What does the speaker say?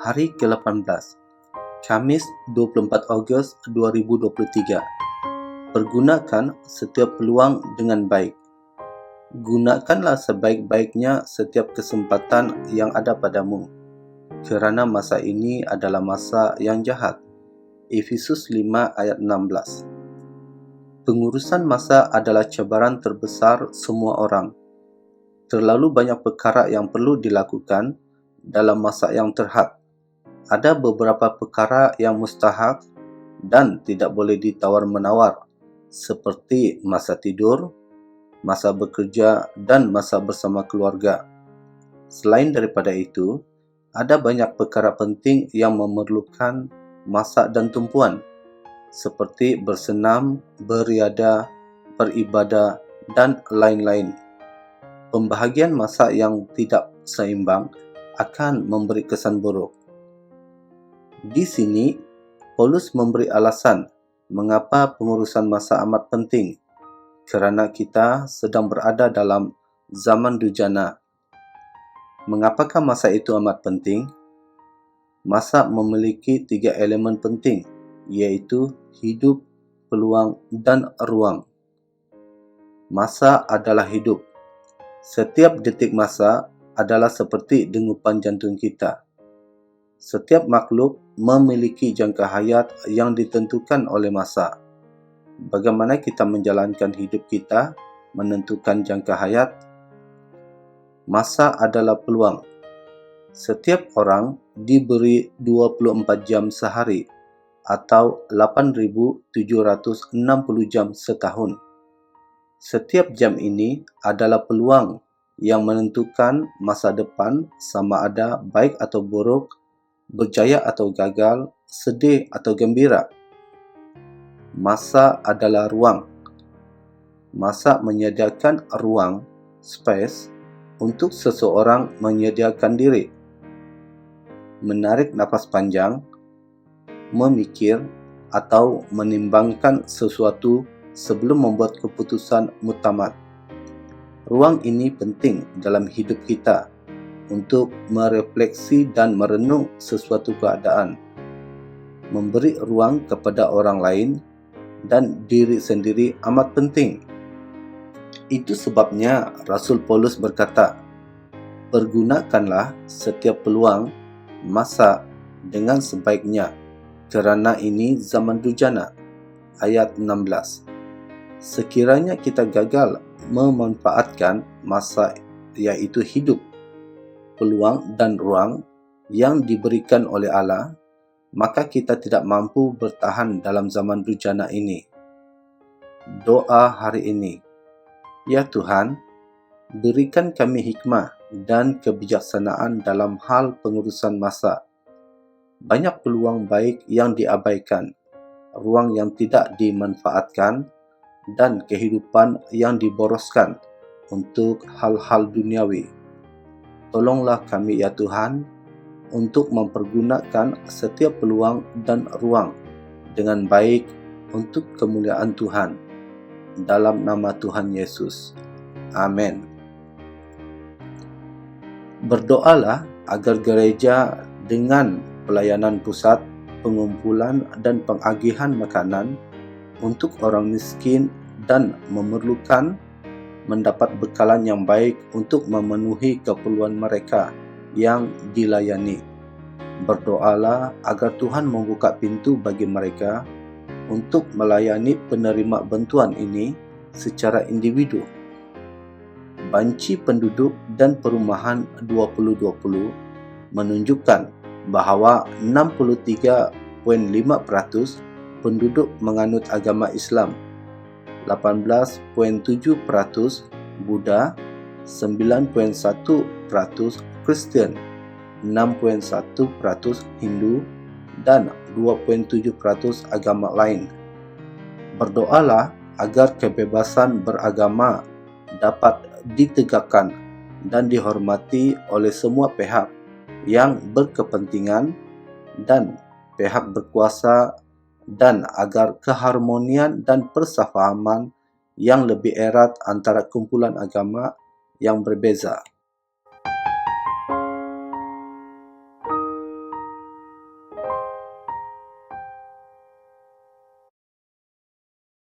Hari ke-18, Khamis 24 Ogos 2023. Pergunakan setiap peluang dengan baik. Gunakanlah sebaik-baiknya setiap kesempatan yang ada padamu, kerana masa ini adalah masa yang jahat. Efesus 5 ayat 16. Pengurusan masa adalah cabaran terbesar semua orang. Terlalu banyak perkara yang perlu dilakukan dalam masa yang terhad. Ada beberapa perkara yang mustahak dan tidak boleh ditawar-menawar, seperti masa tidur, masa bekerja, dan masa bersama keluarga. Selain daripada itu, ada banyak perkara penting yang memerlukan masa dan tumpuan, seperti bersenam, beriadah, beribadah, dan lain-lain. Pembahagian masa yang tidak seimbang akan memberi kesan buruk. Di sini, Paulus memberi alasan mengapa pengurusan masa amat penting, kerana kita sedang berada dalam zaman dujana. Mengapakah masa itu amat penting? Masa memiliki 3 elemen penting, iaitu hidup, peluang, dan ruang. Masa adalah hidup. Setiap detik masa adalah seperti denyupan jantung kita. Setiap makhluk memiliki jangka hayat yang ditentukan oleh masa. Bagaimana kita menjalankan hidup kita menentukan jangka hayat? Masa adalah peluang. Setiap orang diberi 24 jam sehari atau 8.760 jam setahun. Setiap jam ini adalah peluang yang menentukan masa depan, sama ada baik atau buruk, berjaya atau gagal, sedih atau gembira. Masa adalah ruang. Masa menyediakan ruang, space, untuk seseorang menyediakan diri, menarik nafas panjang, memikir, atau menimbangkan sesuatu sebelum membuat keputusan muktamad. Ruang ini penting dalam hidup kita untuk merefleksi dan merenung sesuatu keadaan, memberi ruang kepada orang lain dan diri sendiri amat penting. Itu sebabnya Rasul Paulus berkata, pergunakanlah setiap peluang masa dengan sebaiknya, kerana ini zaman dujana. Ayat 16. Sekiranya kita gagal memanfaatkan masa, iaitu hidup, peluang dan ruang yang diberikan oleh Allah, maka kita tidak mampu bertahan dalam zaman dujana ini. Doa hari ini. Ya Tuhan, berikan kami hikmah dan kebijaksanaan dalam hal pengurusan masa. Banyak peluang baik yang diabaikan, ruang yang tidak dimanfaatkan, dan kehidupan yang diboroskan untuk hal-hal duniawi. Tolonglah kami ya Tuhan untuk mempergunakan setiap peluang dan ruang dengan baik untuk kemuliaan Tuhan. Dalam nama Tuhan Yesus. Amin. Berdoalah agar gereja dengan pelayanan pusat, pengumpulan dan pengagihan makanan untuk orang miskin dan memerlukan mendapat bekalan yang baik untuk memenuhi keperluan mereka yang dilayani. Berdoalah agar Tuhan membuka pintu bagi mereka untuk melayani penerima bantuan ini secara individu. Banci penduduk dan perumahan 2020 menunjukkan bahawa 63.5% penduduk menganut agama Islam, 18.7% Buddha, 9.1% Kristen, 6.1% Hindu, dan 2.7% agama lain. Berdoalah agar kebebasan beragama dapat ditegakkan dan dihormati oleh semua pihak yang berkepentingan dan pihak berkuasa, dan agar keharmonian dan persefahaman yang lebih erat antara kumpulan agama yang berbeza